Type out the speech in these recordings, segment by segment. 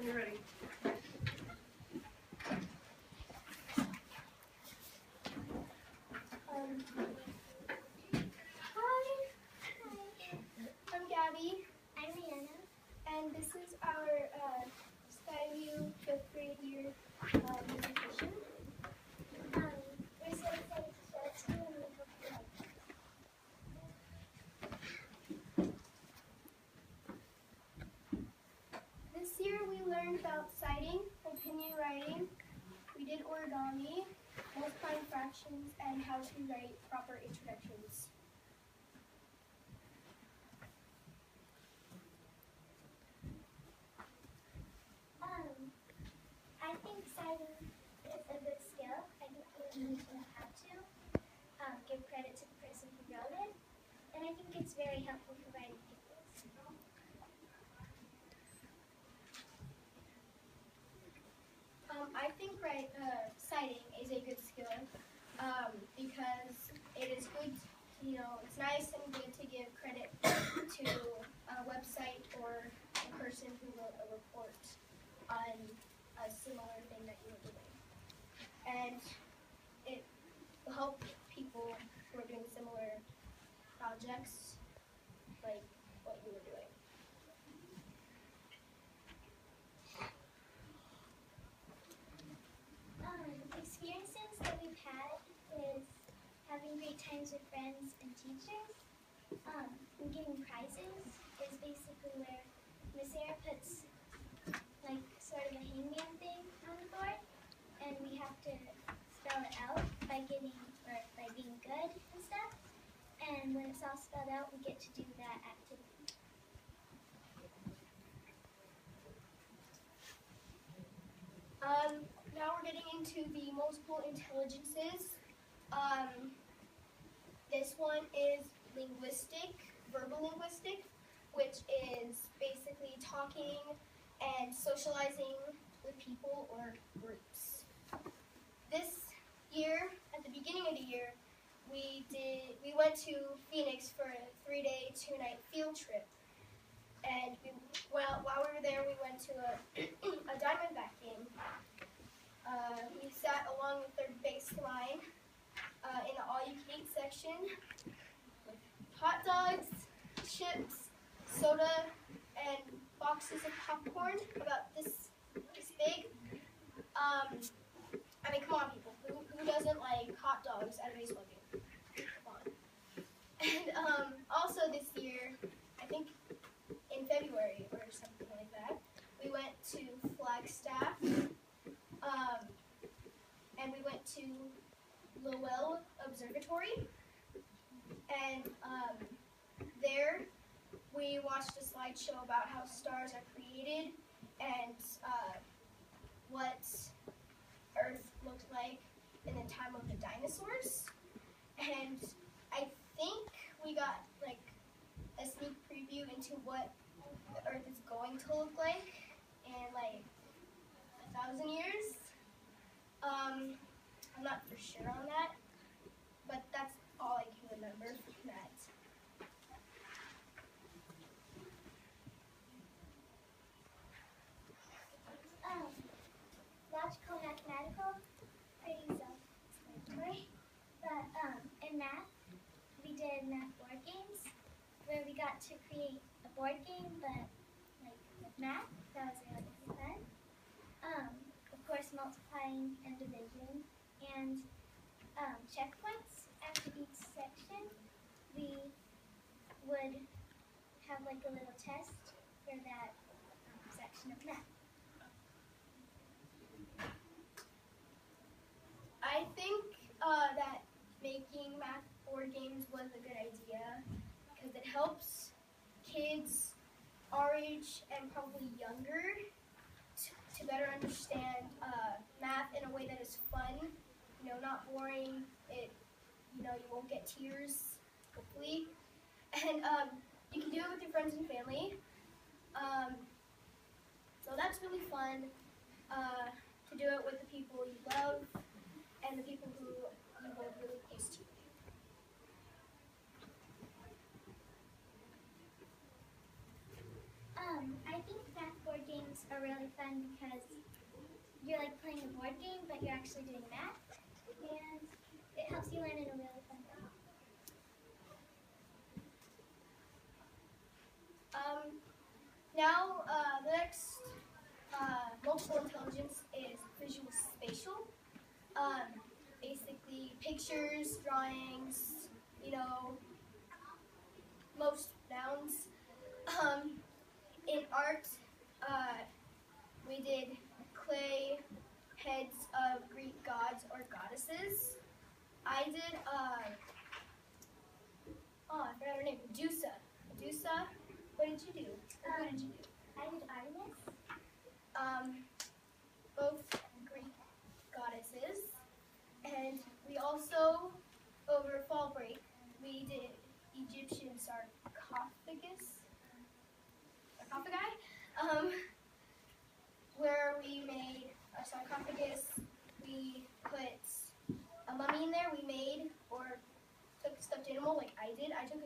you're ready. Hi. I'm Gabby. I'm Rhianna. And this is our Skyview 5th grade year presentation. We're so excited to show it to you and we hope you like it. This year we learned about citing, opinion writing. We did origami, multiplying fractions, and how to write proper introductions. I think citing is a good skill. I think you need to know how to give credit to the person who wrote it. And I think it's very helpful for writing papers. I think citing is a good skill because it is good, it's nice and good to give credit to a website or a person who wrote a report on a similar thing that you were doing. And it will help people who are doing similar projects like what you were doing. Experiences that we've had is having great times with friends and teachers. And getting prizes is basically where Miss Sarah puts like sort of a hangman thing on the board, and we have to spell it out by being good and stuff. And when it's all spelled out, we get to do that activity. Now we're getting into the multiple intelligences. This one is verbal linguistic, which is basically talking and socializing with people or groups. This year, at the beginning of the year, we went to Phoenix for a 3-day, 2-night field trip. And while we were there, we went to a Diamondback game. We sat along the third baseline in the all-you-can-eat section with hot dogs, chips, soda, and boxes of popcorn about this big. I mean, come on, people. Who doesn't like hot dogs at a baseball game? Come on. And also this year, I think in February or something like that, we went to Flagstaff. And we went to Lowell Observatory, and there we watched a slideshow about how stars are created and what Earth looked like in the time of the dinosaurs. And I think we got like a sneak preview into what the Earth is going to look like in like 1,000 years. I'm not for sure on that, but that's all I can remember from that. Logical, mathematical, pretty self-explanatory. But in math, we did math board games where we got to create a board game, but like with math. That was really fun. Of course, multiplying and division, and checkpoints after each section. We would have like a little test for that section of math. I think that making math board games was a good idea because it helps kids our age and probably younger to better understand math in a way that is fun, not boring. You won't get tears, hopefully. And you can do it with your friends and family. So that's really fun to do it with the people you love and the people who you live really close to. I think math board games are are really fun because you're like playing a board game, but you're actually doing math, and it helps you learn in a really fun way. Now, the next multiple intelligence is visual spatial. Basically, pictures, drawings, most nouns. In art, we did clay heads of Greek gods or goddesses. I did, I forgot her name, Medusa. Medusa, what did you do? What did you do? I did Artemis. Both Greek goddesses. And we also, over fall break, we did Egyptian sarcophagi, where we made a sarcophagus. We put a mummy in there. We made or took a stuffed animal like I did. I took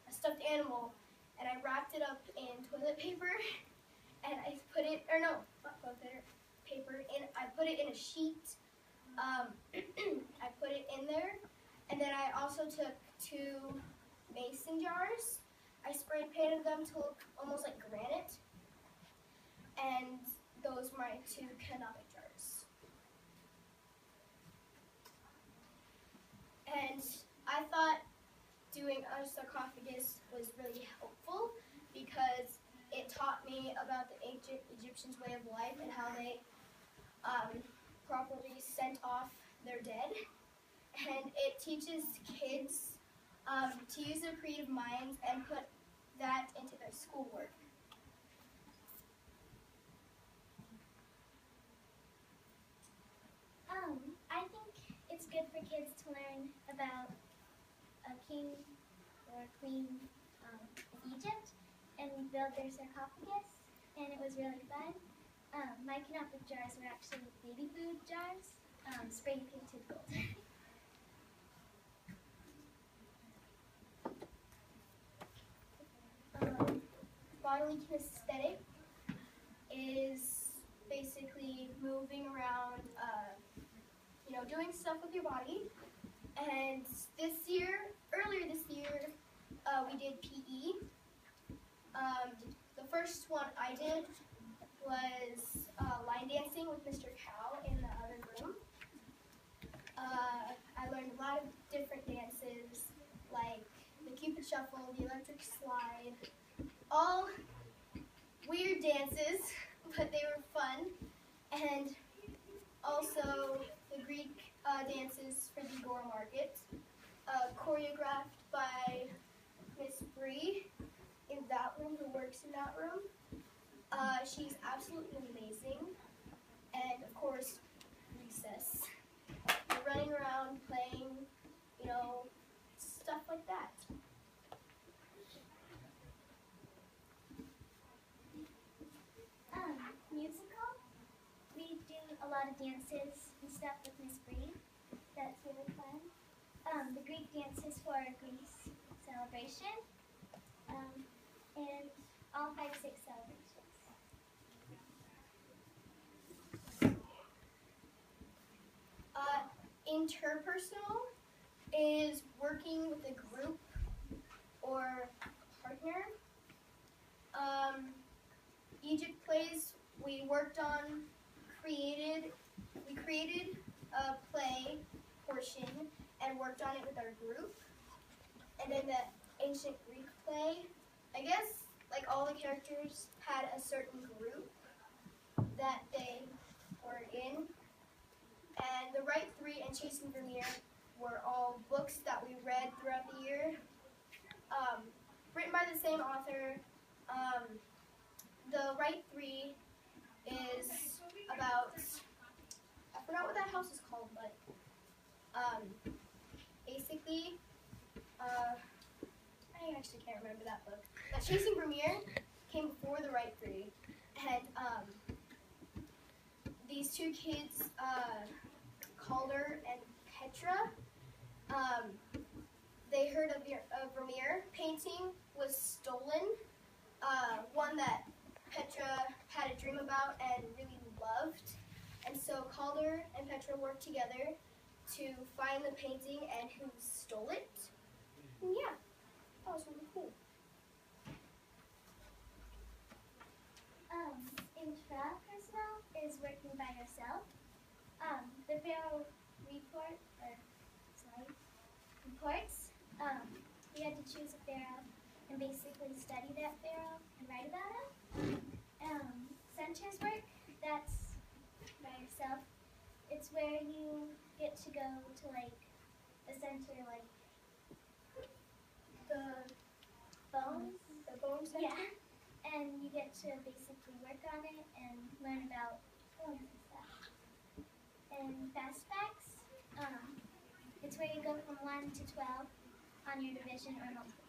a stuffed animal and I wrapped it up in toilet paper and I put it, or no, not toilet paper, and I put it in a sheet. I put it in there, and then I also took 2 mason jars. I spray painted them to look almost like granite, and those were my 2 canonic jars. And I thought doing a sarcophagus was really helpful because it taught me about the ancient Egyptians' way of life and how they properly sent off their dead. And it teaches kids to use their creative minds and put that into their schoolwork. I think it's good for kids to learn about a king or queen of Egypt and build their sarcophagus, and it was really fun. My canonic jars were actually baby food jars, spray painted gold. Bodily kinesthetic is basically moving around, doing stuff with your body. And earlier this year, we did PE. The first one I did was line dancing with Mr. Cow in the other room. I learned a lot of different dances, like the Cupid Shuffle, the electric slide, all weird dances, but they were fun. And also the Greek dances for the Gore Market, choreographed by Miss Bree in that room, who works in that room. She's absolutely amazing. And of course, recess. We're running around playing, stuff like that. Musical. We do a lot of dances and stuff with Miss Bree. That's really fun. The Greek dances for Greece celebration, and all 5, 6 celebrations. Interpersonal is working with a group or a partner. Egypt plays, we created a play portion and worked on it with our group. And then the ancient Greek play, I guess, like all the characters had a certain group that they were in. And The Right Three and Chasing Vermeer were all books that we read throughout the year, written by the same author. The Right Three is about, I forgot what that house is called, but basically, I actually can't remember that book. But Chasing Vermeer came before The Right Three, and these 2 kids, Calder and Petra, they heard of Vermeer painting was stolen, one that Petra had a dream about and really loved. And so Calder and Petra worked together to find the painting and who stole it. And yeah, that was really cool. Intrapersonal is working by yourself. The Pharaoh reports. You had to choose a pharaoh and basically study that pharaoh and write about him. Centers work, that's by yourself. It's where you get to go to like a center like The bones. center? Yeah. And you get to basically work on it and learn about bones and stuff. And fast facts, it's where you go from 1 to 12 on your division or multiplication.